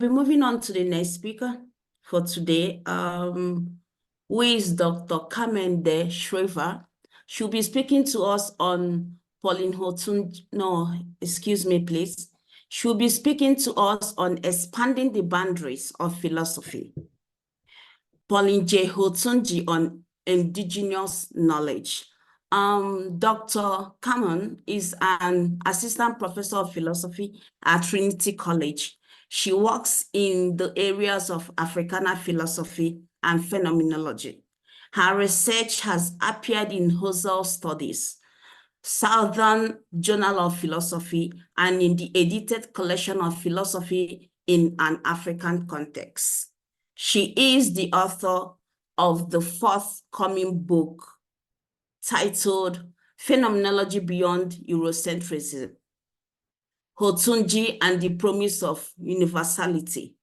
Be moving on to the next speaker for today, who is Dr. Carmen Schryver. She'll be speaking to us on Paulin J. No, excuse me, please. She'll be speaking to us on expanding the boundaries of philosophy. Paulin J. Hountondji on Endogenous knowledge. Dr. Carmen is an assistant professor of philosophy at Trinity College. She works in the areas of Africana philosophy and phenomenology. Her research has appeared in Husserl Studies, Southern Journal of Philosophy, and in the edited collection of philosophy in an African context. She is the author of the forthcoming book titled Phenomenology Beyond Eurocentrism, Hountondji and the Promise of Universality,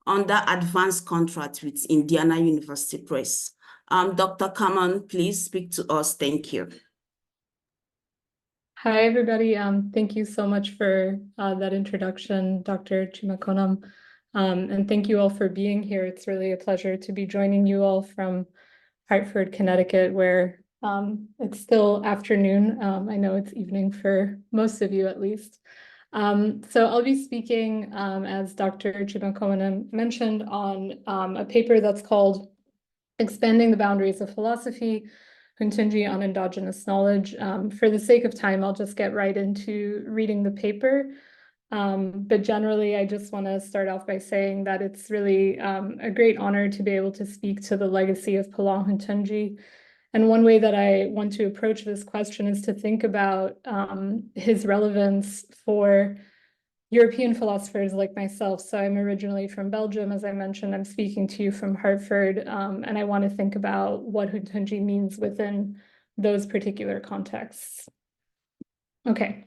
under advanced contract with Indiana University Press. Dr. Carmen, please speak to us. Thank you. Hi, everybody. Thank you so much for that introduction, Dr. Chimakonam. And thank you all for being here. It's really a pleasure to be joining you all from Hartford, Connecticut, where it's still afternoon. I know it's evening for most of you, at least. So I'll be speaking, as Dr. Chimakonam mentioned, on a paper that's called Expanding the Boundaries of Philosophy, Hountondji on Endogenous Knowledge. For the sake of time, I'll just get right into reading the paper. But generally, I just want to start off by saying that it's really a great honor to be able to speak to the legacy of Paulin J. And one way that I want to approach this question is to think about his relevance for European philosophers like myself. So I'm originally from Belgium, as I mentioned. I'm speaking to you from Hartford, and I want to think about what Hountondji means within those particular contexts. Okay.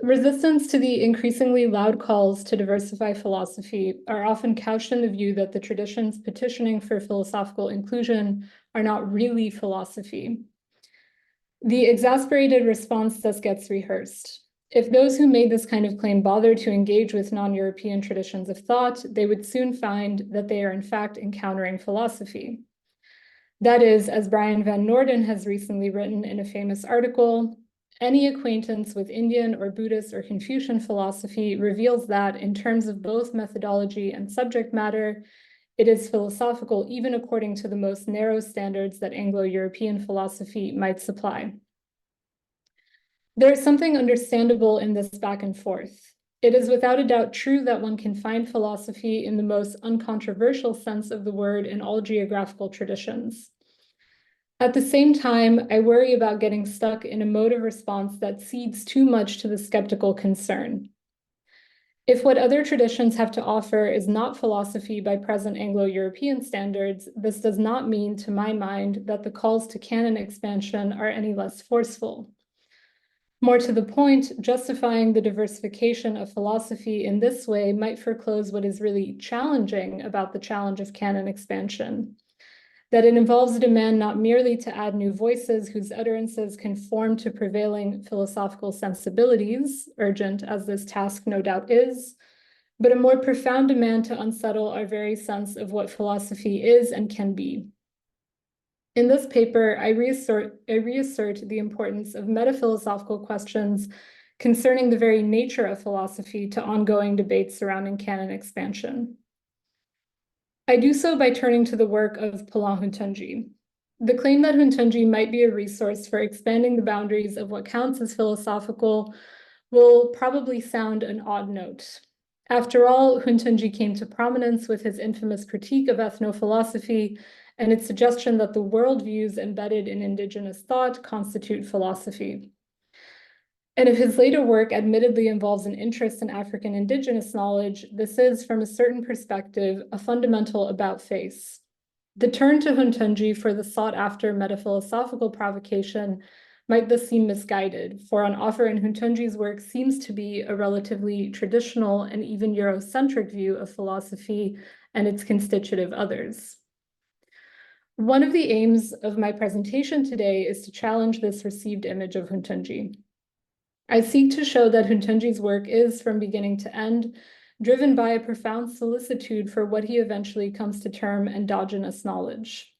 Resistance to the increasingly loud calls to diversify philosophy are often couched in the view that the traditions petitioning for philosophical inclusion are not really philosophy. The exasperated response thus gets rehearsed. If those who made this kind of claim bother to engage with non-European traditions of thought, they would soon find that they are in fact encountering philosophy. That is, as Brian Van Noorden has recently written in a famous article, any acquaintance with Indian or Buddhist or Confucian philosophy reveals that, in terms of both methodology and subject matter, it is philosophical even according to the most narrow standards that Anglo-European philosophy might supply. There is something understandable in this back and forth. It is without a doubt true that one can find philosophy in the most uncontroversial sense of the word in all geographical traditions. At the same time, I worry about getting stuck in a mode of response that cedes too much to the skeptical concern. If what other traditions have to offer is not philosophy by present Anglo-European standards, this does not mean, to my mind, that the calls to canon expansion are any less forceful. More to the point, justifying the diversification of philosophy in this way might foreclose what is really challenging about the challenge of canon expansion. That it involves a demand not merely to add new voices whose utterances conform to prevailing philosophical sensibilities, urgent as this task no doubt is, but a more profound demand to unsettle our very sense of what philosophy is and can be. In this paper, I reassert the importance of metaphilosophical questions concerning the very nature of philosophy to ongoing debates surrounding canon expansion. I do so by turning to the work of Paulin J. The claim that Hountondji might be a resource for expanding the boundaries of what counts as philosophical will probably sound an odd note. After all, Hountondji came to prominence with his infamous critique of ethnophilosophy and its suggestion that the worldviews embedded in indigenous thought constitute philosophy. And if his later work admittedly involves an interest in African indigenous knowledge, this is, from a certain perspective, a fundamental about-face. The turn to Hountondji for the sought-after metaphilosophical provocation might thus seem misguided, for on offer in Hountondji's work seems to be a relatively traditional and even Eurocentric view of philosophy and its constitutive others. One of the aims of my presentation today is to challenge this received image of Hountondji. I seek to show that Hountondji's work is, from beginning to end, driven by a profound solicitude for what he eventually comes to term endogenous knowledge.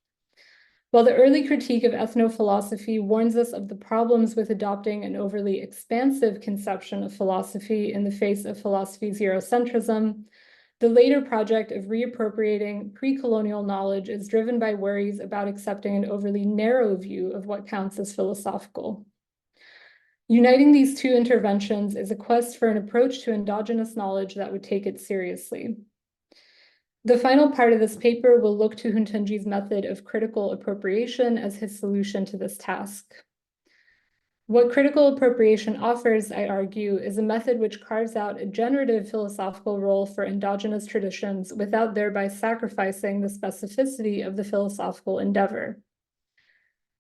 While the early critique of ethnophilosophy warns us of the problems with adopting an overly expansive conception of philosophy in the face of philosophy's Eurocentrism, the later project of reappropriating pre-colonial knowledge is driven by worries about accepting an overly narrow view of what counts as philosophical. Uniting these two interventions is a quest for an approach to endogenous knowledge that would take it seriously. The final part of this paper will look to Hountondji's method of critical appropriation as his solution to this task. What critical appropriation offers, I argue, is a method which carves out a generative philosophical role for endogenous traditions without thereby sacrificing the specificity of the philosophical endeavor.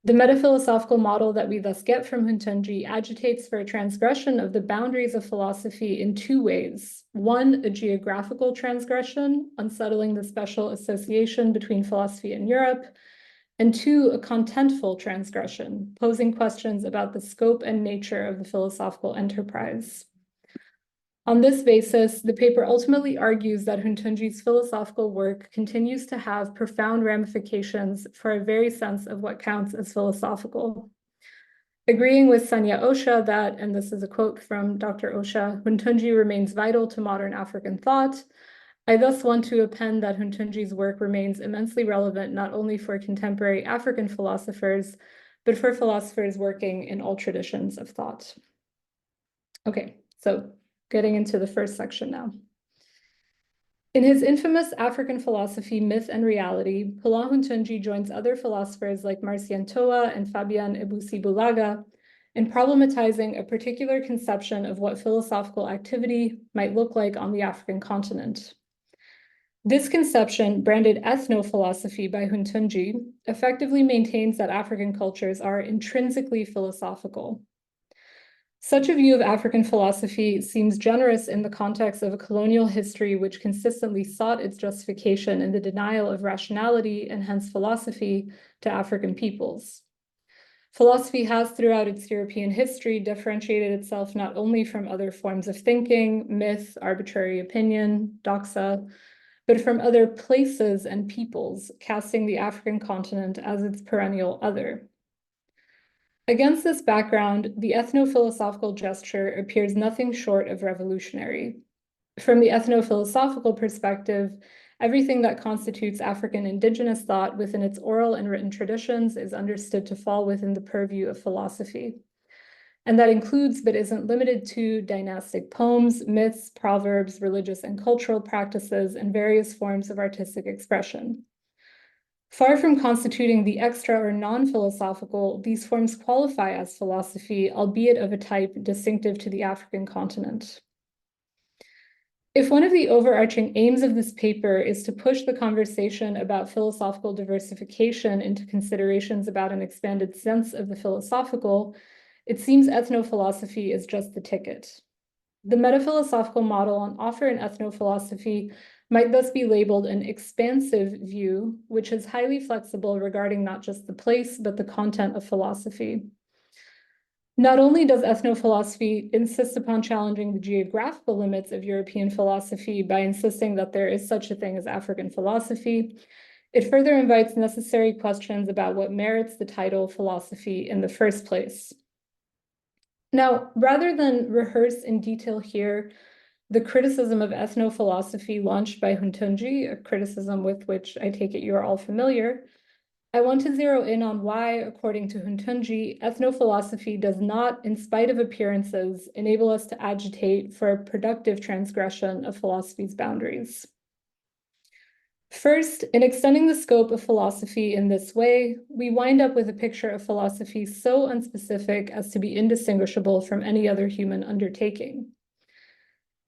The metaphilosophical model that we thus get from Hountondji agitates for a transgression of the boundaries of philosophy in two ways. One, a geographical transgression, unsettling the special association between philosophy and Europe, and two, a contentful transgression, posing questions about the scope and nature of the philosophical enterprise. On this basis, the paper ultimately argues that Hountondji's philosophical work continues to have profound ramifications for a very sense of what counts as philosophical. Agreeing with Sanya Osha that, and this is a quote from Dr. Osha, Hountondji remains vital to modern African thought, I thus want to append that Hountondji's work remains immensely relevant not only for contemporary African philosophers, but for philosophers working in all traditions of thought. Okay, so getting into the first section now. In his infamous African philosophy, Myth and Reality, Paulin J joins other philosophers like Marcian Toa and Fabian Ebusi-Bulaga in problematizing a particular conception of what philosophical activity might look like on the African continent. This conception, branded ethnophilosophy by Hountondji, effectively maintains that African cultures are intrinsically philosophical. Such a view of African philosophy seems generous in the context of a colonial history which consistently sought its justification in the denial of rationality and hence philosophy to African peoples. Philosophy has throughout its European history differentiated itself not only from other forms of thinking, myth, arbitrary opinion, doxa, but from other places and peoples, casting the African continent as its perennial other. Against this background, the ethnophilosophical gesture appears nothing short of revolutionary. From the ethnophilosophical perspective, everything that constitutes African indigenous thought within its oral and written traditions is understood to fall within the purview of philosophy. And that includes, but isn't limited to, dynastic poems, myths, proverbs, religious and cultural practices, and various forms of artistic expression. Far from constituting the extra or non-philosophical, these forms qualify as philosophy, albeit of a type distinctive to the African continent. If one of the overarching aims of this paper is to push the conversation about philosophical diversification into considerations about an expanded sense of the philosophical, it seems ethnophilosophy is just the ticket. The metaphilosophical model on offer in ethnophilosophy might thus be labeled an expansive view, which is highly flexible regarding not just the place, but the content of philosophy. Not only does ethnophilosophy insist upon challenging the geographical limits of European philosophy by insisting that there is such a thing as African philosophy, it further invites necessary questions about what merits the title philosophy in the first place. Now, rather than rehearse in detail here the criticism of ethnophilosophy launched by Hountondji, a criticism with which I take it you're all familiar, I want to zero in on why, according to Hountondji, ethnophilosophy does not, in spite of appearances, enable us to agitate for a productive transgression of philosophy's boundaries. First, in extending the scope of philosophy in this way, we wind up with a picture of philosophy so unspecific as to be indistinguishable from any other human undertaking.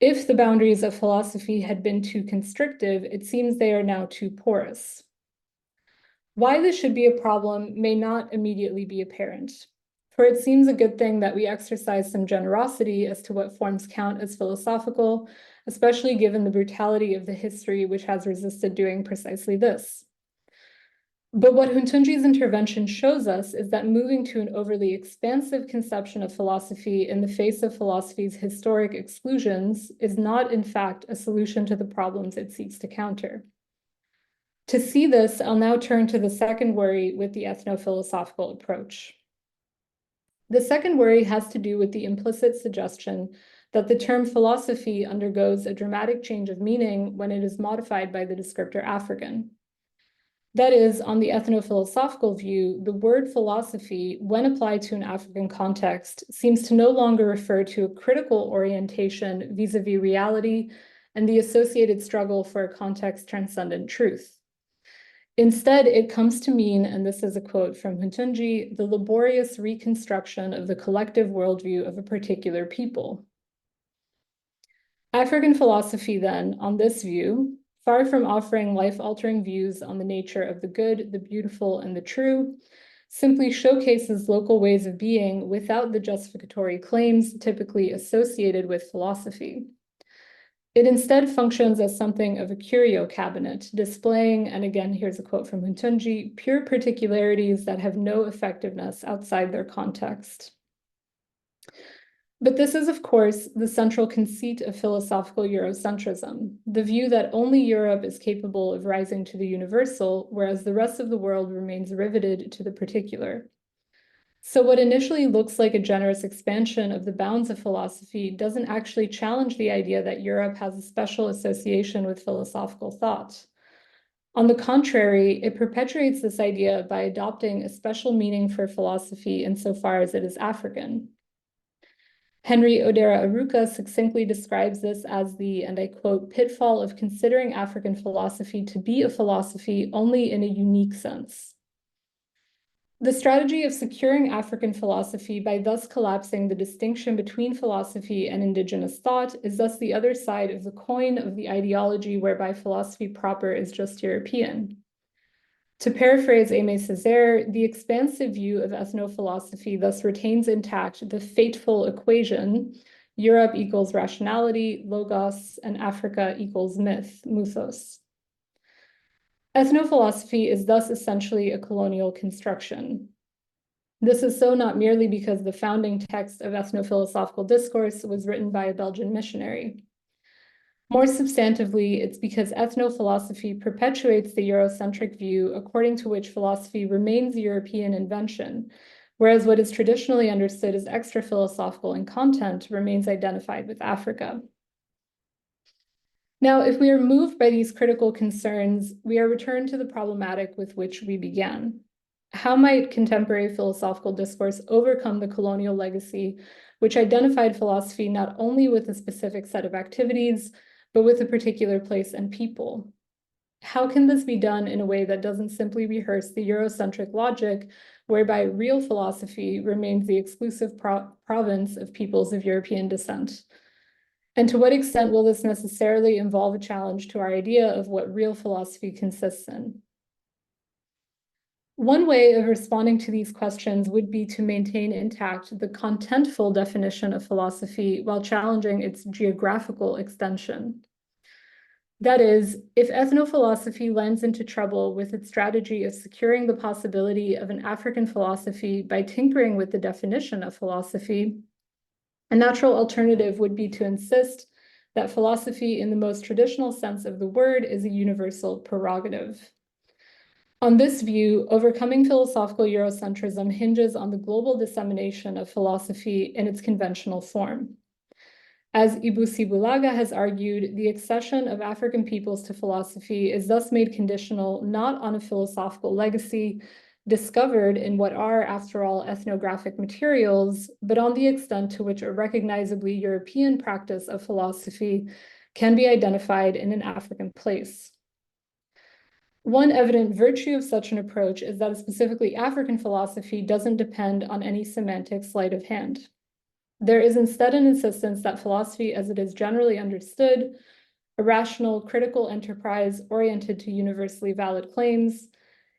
If the boundaries of philosophy had been too constrictive, it seems they are now too porous. Why this should be a problem may not immediately be apparent, for it seems a good thing that we exercise some generosity as to what forms count as philosophical, especially given the brutality of the history which has resisted doing precisely this. But what Hountondji's intervention shows us is that moving to an overly expansive conception of philosophy in the face of philosophy's historic exclusions is not, in fact, a solution to the problems it seeks to counter. To see this, I'll now turn to the second worry with the ethnophilosophical approach. The second worry has to do with the implicit suggestion that the term philosophy undergoes a dramatic change of meaning when it is modified by the descriptor African. That is, on the ethnophilosophical view, the word philosophy, when applied to an African context, seems to no longer refer to a critical orientation vis-a-vis reality and the associated struggle for a context-transcendent truth. Instead, it comes to mean, and this is a quote from Hountondji, the laborious reconstruction of the collective worldview of a particular people. African philosophy, then, on this view, far from offering life-altering views on the nature of the good, the beautiful, and the true, simply showcases local ways of being without the justificatory claims typically associated with philosophy. It instead functions as something of a curio cabinet, displaying, and again, here's a quote from Hountondji, pure particularities that have no effectiveness outside their context. But this is, of course, the central conceit of philosophical Eurocentrism, the view that only Europe is capable of rising to the universal, whereas the rest of the world remains riveted to the particular. So what initially looks like a generous expansion of the bounds of philosophy doesn't actually challenge the idea that Europe has a special association with philosophical thought. On the contrary, it perpetuates this idea by adopting a special meaning for philosophy insofar as it is African. Henry Odera Aruka succinctly describes this as the, and I quote, pitfall of considering African philosophy to be a philosophy only in a unique sense. The strategy of securing African philosophy by thus collapsing the distinction between philosophy and indigenous thought is thus the other side of the coin of the ideology whereby philosophy proper is just European. To paraphrase Aimé Césaire, the expansive view of ethnophilosophy thus retains intact the fateful equation, Europe equals rationality, logos, and Africa equals myth, mythos. Ethnophilosophy is thus essentially a colonial construction. This is so not merely because the founding text of ethnophilosophical discourse was written by a Belgian missionary. More substantively, it's because ethnophilosophy perpetuates the Eurocentric view according to which philosophy remains a European invention, whereas what is traditionally understood as extra-philosophical in content remains identified with Africa. Now, if we are moved by these critical concerns, we are returned to the problematic with which we began. How might contemporary philosophical discourse overcome the colonial legacy, which identified philosophy not only with a specific set of activities, but with a particular place and people? How can this be done in a way that doesn't simply rehearse the Eurocentric logic, whereby real philosophy remains the exclusive province of peoples of European descent? And to what extent will this necessarily involve a challenge to our idea of what real philosophy consists in? One way of responding to these questions would be to maintain intact the contentful definition of philosophy while challenging its geographical extension. That is, if ethnophilosophy lends into trouble with its strategy of securing the possibility of an African philosophy by tinkering with the definition of philosophy, a natural alternative would be to insist that philosophy in the most traditional sense of the word is a universal prerogative. On this view, overcoming philosophical Eurocentrism hinges on the global dissemination of philosophy in its conventional form. As Ibusi Bulaga has argued, the accession of African peoples to philosophy is thus made conditional not on a philosophical legacy discovered in what are, after all, ethnographic materials, but on the extent to which a recognizably European practice of philosophy can be identified in an African place. One evident virtue of such an approach is that a specifically African philosophy doesn't depend on any semantic sleight of hand. There is instead an insistence that philosophy as it is generally understood, a rational, critical enterprise oriented to universally valid claims,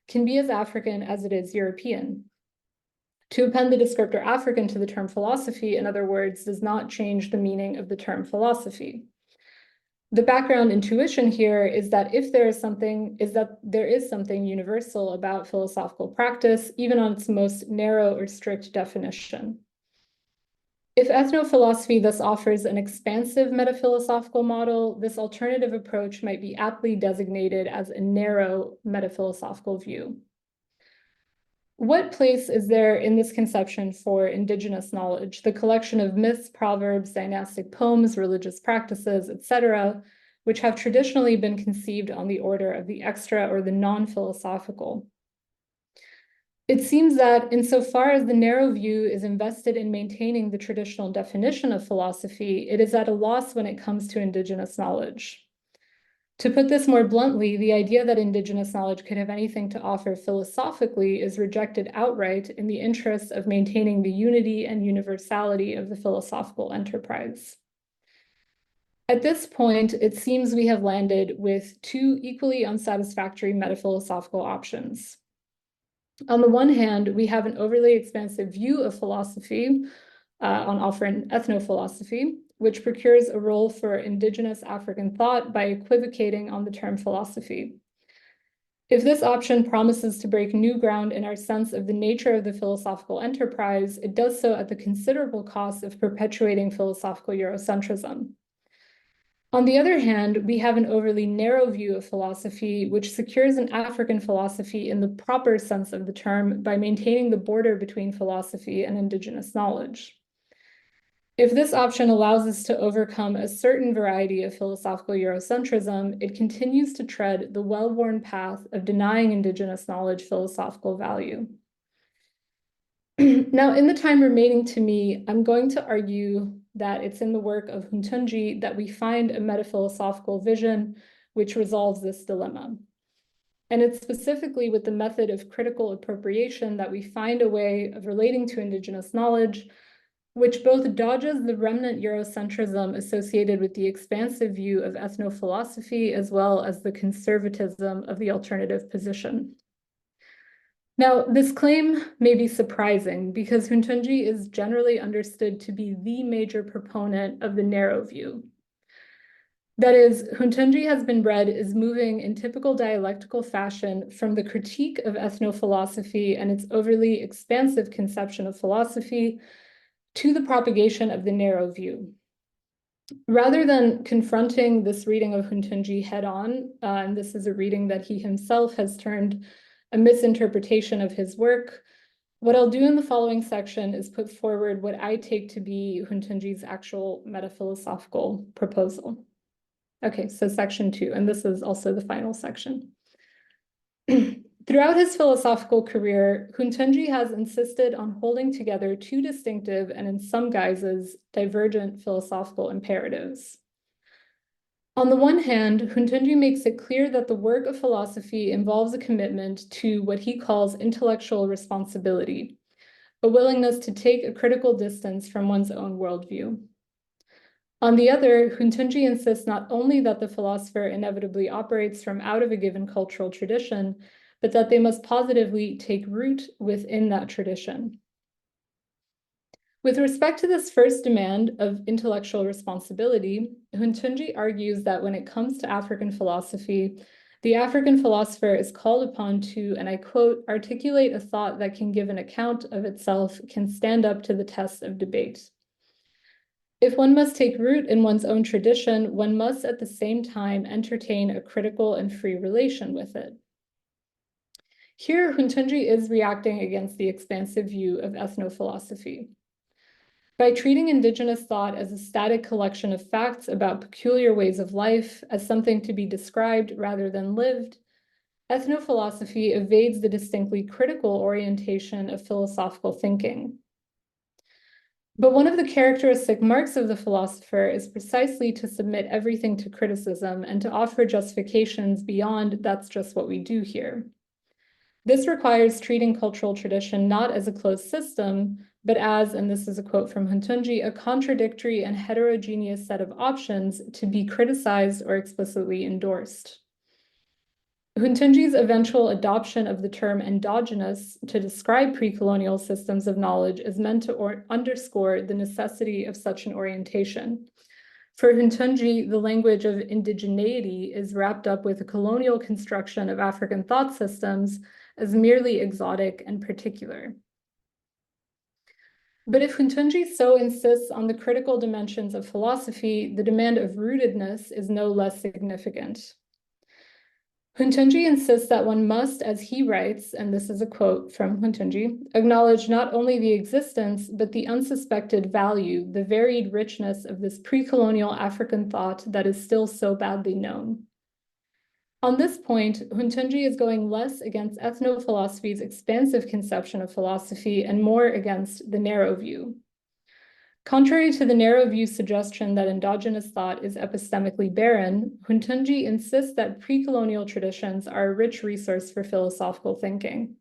can be as African as it is European. To append the descriptor African to the term philosophy, in other words, does not change the meaning of the term philosophy. The background intuition here is that there is something universal about philosophical practice, even on its most narrow or strict definition. If ethnophilosophy thus offers an expansive metaphilosophical model, this alternative approach might be aptly designated as a narrow metaphilosophical view. What place is there in this conception for indigenous knowledge, the collection of myths, proverbs, dynastic poems, religious practices, etc., which have traditionally been conceived on the order of the extra or the non-philosophical? It seems that insofar as the narrow view is invested in maintaining the traditional definition of philosophy, it is at a loss when it comes to indigenous knowledge. To put this more bluntly, the idea that indigenous knowledge could have anything to offer philosophically is rejected outright in the interest of maintaining the unity and universality of the philosophical enterprise. At this point, it seems we have landed with two equally unsatisfactory metaphilosophical options. On the one hand, we have an overly expansive view of philosophy on offering ethnophilosophy, which procures a role for indigenous African thought by equivocating on the term philosophy. If this option promises to break new ground in our sense of the nature of the philosophical enterprise, it does so at the considerable cost of perpetuating philosophical Eurocentrism. On the other hand, we have an overly narrow view of philosophy, which secures an African philosophy in the proper sense of the term by maintaining the border between philosophy and indigenous knowledge. If this option allows us to overcome a certain variety of philosophical Eurocentrism, it continues to tread the well-worn path of denying indigenous knowledge philosophical value. Now, in the time remaining to me, I'm going to argue that it's in the work of Hountondji that we find a metaphilosophical vision which resolves this dilemma. And it's specifically with the method of critical appropriation that we find a way of relating to indigenous knowledge which both dodges the remnant Eurocentrism associated with the expansive view of ethnophilosophy as well as the conservatism of the alternative position. Now, this claim may be surprising because Hountondji is generally understood to be the major proponent of the narrow view. That is, Hountondji has been read as moving in typical dialectical fashion from the critique of ethnophilosophy and its overly expansive conception of philosophy to the propagation of the narrow view. Rather than confronting this reading of Hountondji head-on, and this is a reading that he himself has termed a misinterpretation of his work, what I'll do in the following section is put forward what I take to be Hountondji's actual metaphilosophical proposal. Okay, so section 2, and this is also the final section. Throughout his philosophical career, Hountondji has insisted on holding together two distinctive and in some guises divergent philosophical imperatives. On the one hand, Hountondji makes it clear that the work of philosophy involves a commitment to what he calls intellectual responsibility, a willingness to take a critical distance from one's own worldview. On the other, Hountondji insists not only that the philosopher inevitably operates from out of a given cultural tradition, but that they must positively take root within that tradition. With respect to this first demand of intellectual responsibility, Hountondji argues that when it comes to African philosophy, the African philosopher is called upon to, and I quote, articulate a thought that can give an account of itself, can stand up to the test of debate. If one must take root in one's own tradition, one must at the same time entertain a critical and free relation with it. Here, Hountondji is reacting against the expansive view of ethnophilosophy. By treating indigenous thought as a static collection of facts about peculiar ways of life, as something to be described rather than lived, ethnophilosophy evades the distinctly critical orientation of philosophical thinking. But one of the characteristic marks of the philosopher is precisely to submit everything to criticism and to offer justifications beyond "that's just what we do here." This requires treating cultural tradition not as a closed system, but as, and this is a quote from Hountondji, a contradictory and heterogeneous set of options to be criticized or explicitly endorsed. Hountondji's eventual adoption of the term endogenous to describe pre-colonial systems of knowledge is meant to underscore the necessity of such an orientation. For Hountondji, the language of indigeneity is wrapped up with a colonial construction of African thought systems as merely exotic and particular. But if Hountondji so insists on the critical dimensions of philosophy, the demand of rootedness is no less significant. Hountondji insists that one must, as he writes, and this is a quote from Hountondji, acknowledge not only the existence, but the unsuspected value, the varied richness of this pre-colonial African thought that is still so badly known. On this point, Hountondji is going less against ethnophilosophy's expansive conception of philosophy and more against the narrow view. Contrary to the narrow view suggestion that endogenous thought is epistemically barren, Hountondji insists that pre-colonial traditions are a rich resource for philosophical thinking.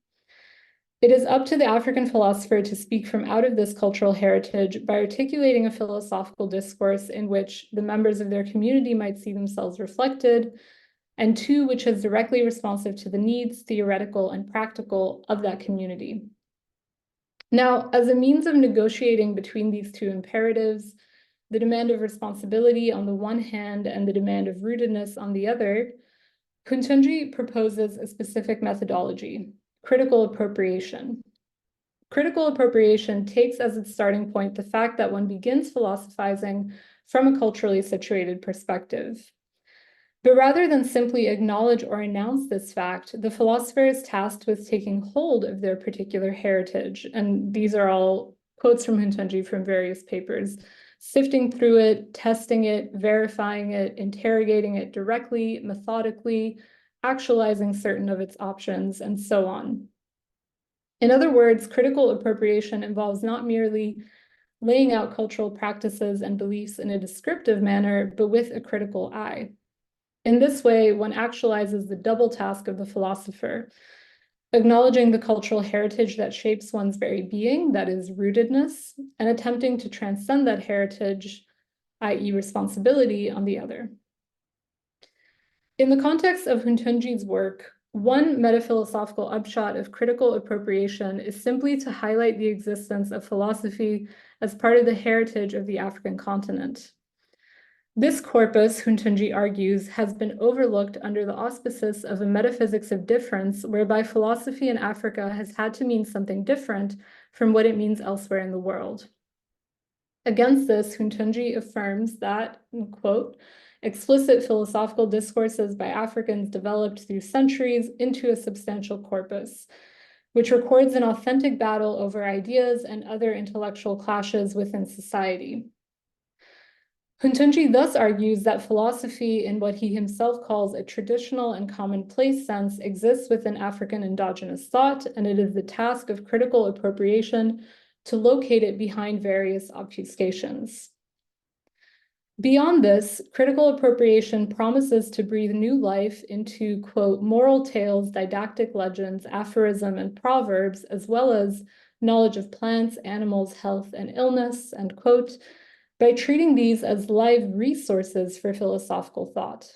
It is up to the African philosopher to speak from out of this cultural heritage by articulating a philosophical discourse in which the members of their community might see themselves reflected, and two, which is directly responsive to the needs, theoretical and practical, of that community. Now, as a means of negotiating between these two imperatives, the demand of responsibility on the one hand and the demand of rootedness on the other, Hountondji proposes a specific methodology, critical appropriation. Critical appropriation takes as its starting point the fact that one begins philosophizing from a culturally situated perspective. But rather than simply acknowledge or announce this fact, the philosopher is tasked with taking hold of their particular heritage. And these are all quotes from Hountondji from various papers, sifting through it, testing it, verifying it, interrogating it directly, methodically, actualizing certain of its options, and so on. In other words, critical appropriation involves not merely laying out cultural practices and beliefs in a descriptive manner, but with a critical eye. In this way, one actualizes the double task of the philosopher, acknowledging the cultural heritage that shapes one's very being, that is rootedness, and attempting to transcend that heritage, i.e. responsibility, on the other. In the context of Hountondji's work, one metaphilosophical upshot of critical appropriation is simply to highlight the existence of philosophy as part of the heritage of the African continent. This corpus, Hountondji argues, has been overlooked under the auspices of a metaphysics of difference, whereby philosophy in Africa has had to mean something different from what it means elsewhere in the world. Against this, Hountondji affirms that, quote, explicit philosophical discourses by Africans developed through centuries into a substantial corpus, which records an authentic battle over ideas and other intellectual clashes within society. Hountondji thus argues that philosophy, in what he himself calls a traditional and commonplace sense, exists within African endogenous thought, and it is the task of critical appropriation to locate it behind various obfuscations. Beyond this, critical appropriation promises to breathe new life into, quote, moral tales, didactic legends, aphorism, and proverbs, as well as knowledge of plants, animals, health, and illness, end quote, by treating these as live resources for philosophical thought.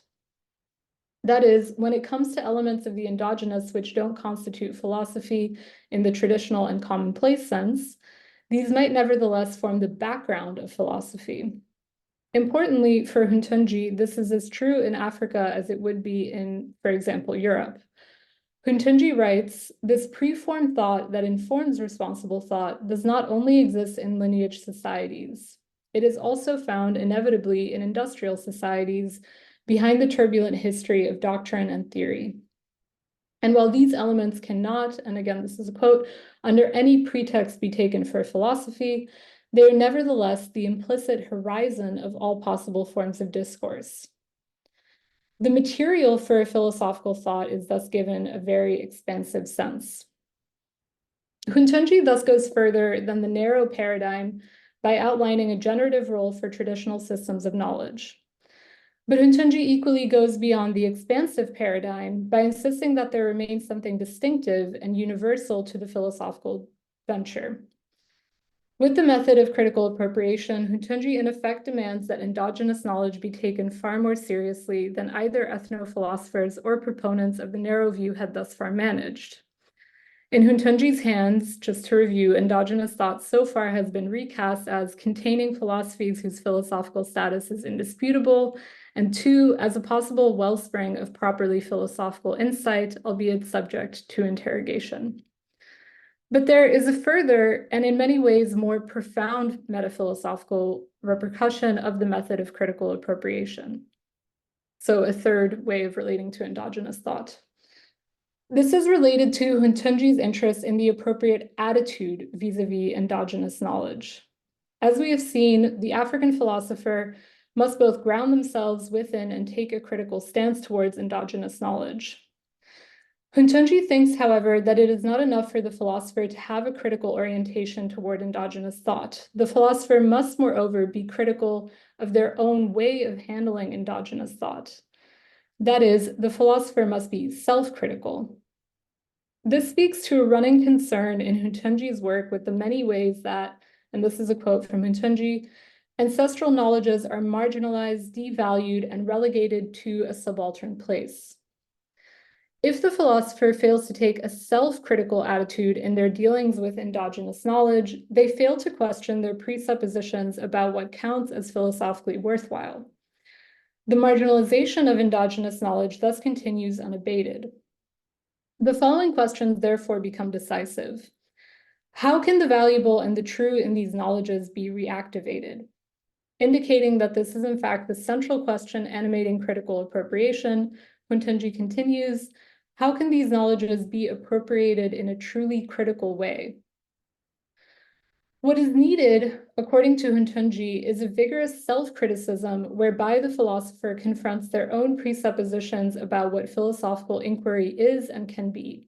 That is, when it comes to elements of the endogenous which don't constitute philosophy in the traditional and commonplace sense, these might nevertheless form the background of philosophy. Importantly, for Hountondji, this is as true in Africa as it would be in, for example, Europe. Hountondji writes, this preformed thought that informs responsible thought does not only exist in lineage societies. It is also found inevitably in industrial societies behind the turbulent history of doctrine and theory. And while these elements cannot, and again, this is a quote, under any pretext be taken for philosophy, they are nevertheless the implicit horizon of all possible forms of discourse. The material for a philosophical thought is thus given a very expansive sense. Hountondji thus goes further than the narrow paradigm by outlining a generative role for traditional systems of knowledge. But Hountondji equally goes beyond the expansive paradigm by insisting that there remains something distinctive and universal to the philosophical venture. With the method of critical appropriation, Hountondji in effect demands that endogenous knowledge be taken far more seriously than either ethnophilosophers or proponents of the narrow view had thus far managed. In Hountondji's hands, just to review, endogenous thought so far has been recast as containing philosophies whose philosophical status is indisputable, and two, as a possible wellspring of properly philosophical insight, albeit subject to interrogation. But there is a further, and in many ways more profound metaphilosophical repercussion of the method of critical appropriation. So a third way of relating to endogenous thought. This is related to Hountondji's interest in the appropriate attitude vis-a-vis endogenous knowledge. As we have seen, the African philosopher must both ground themselves within and take a critical stance towards endogenous knowledge. Hountondji thinks, however, that it is not enough for the philosopher to have a critical orientation toward endogenous thought. The philosopher must, moreover, be critical of their own way of handling endogenous thought. That is, the philosopher must be self-critical. This speaks to a running concern in Hountondji's work with the many ways that, and this is a quote from Hountondji, ancestral knowledges are marginalized, devalued, and relegated to a subaltern place. If the philosopher fails to take a self-critical attitude in their dealings with endogenous knowledge, they fail to question their presuppositions about what counts as philosophically worthwhile. The marginalization of endogenous knowledge thus continues unabated. The following questions therefore become decisive. How can the valuable and the true in these knowledges be reactivated? Indicating that this is in fact the central question animating critical appropriation, Hountondji continues, how can these knowledges be appropriated in a truly critical way? What is needed, according to Hountondji, is a vigorous self-criticism whereby the philosopher confronts their own presuppositions about what philosophical inquiry is and can be.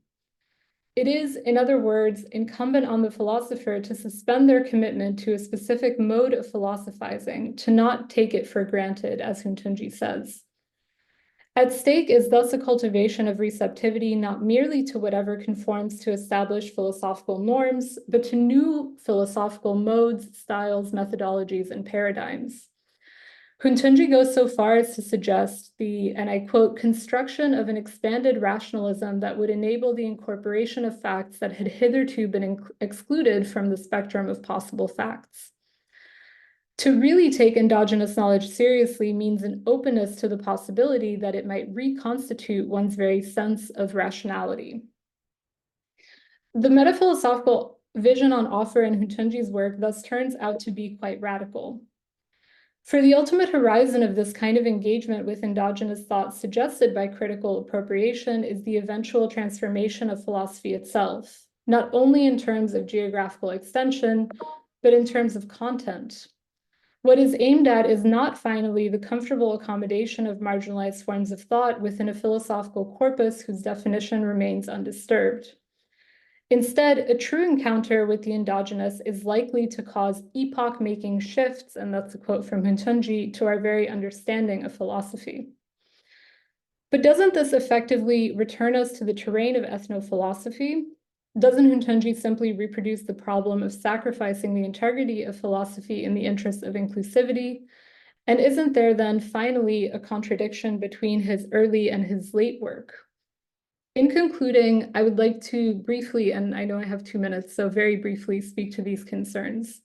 It is, in other words, incumbent on the philosopher to suspend their commitment to a specific mode of philosophizing, to not take it for granted, as Hountondji says. At stake is thus a cultivation of receptivity not merely to whatever conforms to established philosophical norms, but to new philosophical modes, styles, methodologies, and paradigms. Hountondji goes so far as to suggest the, and I quote, construction of an expanded rationalism that would enable the incorporation of facts that had hitherto been excluded from the spectrum of possible facts. To really take endogenous knowledge seriously means an openness to the possibility that it might reconstitute one's very sense of rationality. The metaphilosophical vision on offer in Hountondji's work thus turns out to be quite radical. For the ultimate horizon of this kind of engagement with endogenous thought suggested by critical appropriation is the eventual transformation of philosophy itself, not only in terms of geographical extension, but in terms of content. What is aimed at is not finally the comfortable accommodation of marginalized forms of thought within a philosophical corpus whose definition remains undisturbed. Instead, a true encounter with the endogenous is likely to cause epoch-making shifts, and that's a quote from Hountondji, to our very understanding of philosophy. But doesn't this effectively return us to the terrain of ethnophilosophy? Doesn't Hountondji simply reproduce the problem of sacrificing the integrity of philosophy in the interest of inclusivity? And isn't there then finally a contradiction between his early and his late work? In concluding, I would like to briefly, and I know I have 2 minutes, so very briefly speak to these concerns.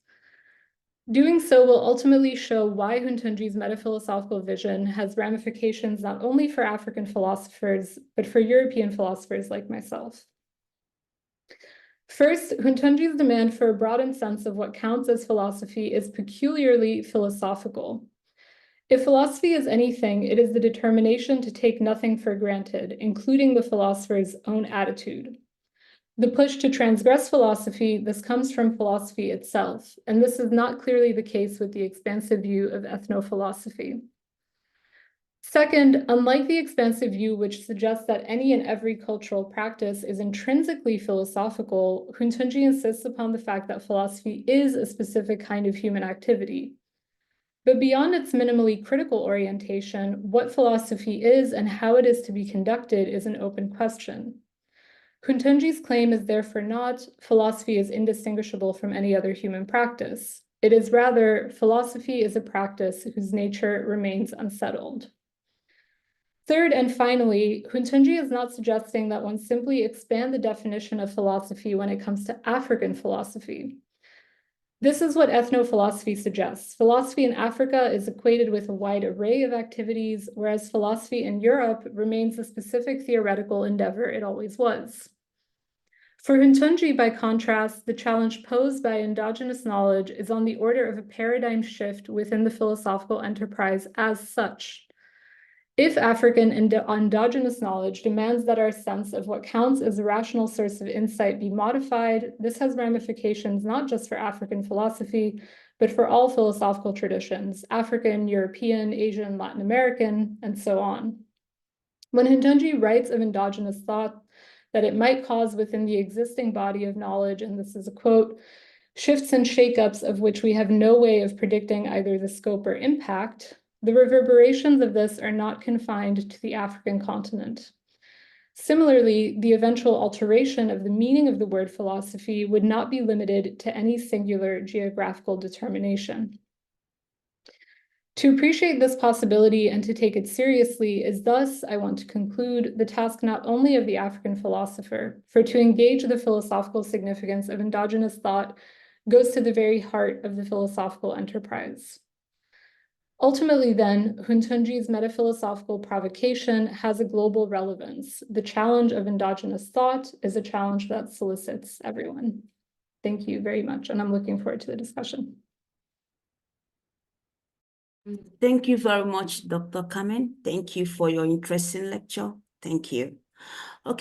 Doing so will ultimately show why Hountondji's metaphilosophical vision has ramifications not only for African philosophers, but for European philosophers like myself. First, Hountondji's demand for a broadened sense of what counts as philosophy is peculiarly philosophical. If philosophy is anything, it is the determination to take nothing for granted, including the philosopher's own attitude. The push to transgress philosophy, this comes from philosophy itself, and this is not clearly the case with the expansive view of ethnophilosophy. Second, unlike the expansive view which suggests that any and every cultural practice is intrinsically philosophical, Hountondji insists upon the fact that philosophy is a specific kind of human activity. But beyond its minimally critical orientation, what philosophy is and how it is to be conducted is an open question. Hountondji's claim is therefore not philosophy is indistinguishable from any other human practice. It is rather philosophy is a practice whose nature remains unsettled. Third and finally, Hountondji is not suggesting that one simply expand the definition of philosophy when it comes to African philosophy. This is what ethnophilosophy suggests. Philosophy in Africa is equated with a wide array of activities, whereas philosophy in Europe remains a specific theoretical endeavor it always was. For Hountondji, by contrast, the challenge posed by endogenous knowledge is on the order of a paradigm shift within the philosophical enterprise as such. If African endogenous knowledge demands that our sense of what counts as a rational source of insight be modified, this has ramifications not just for African philosophy, but for all philosophical traditions, African, European, Asian, Latin American, and so on. When Hountondji writes of endogenous thought that it might cause within the existing body of knowledge, and this is a quote, shifts and shakeups of which we have no way of predicting either the scope or impact, the reverberations of this are not confined to the African continent. Similarly, the eventual alteration of the meaning of the word philosophy would not be limited to any singular geographical determination. To appreciate this possibility and to take it seriously is thus, I want to conclude, the task not only of the African philosopher, for to engage the philosophical significance of endogenous thought goes to the very heart of the philosophical enterprise. Ultimately, then, Hountondji's metaphilosophical provocation has a global relevance. The challenge of endogenous thought is a challenge that solicits everyone. Thank you very much, and I'm looking forward to the discussion. Thank you very much, Dr. Carmen. Thank you for your interesting lecture. Thank you. Okay.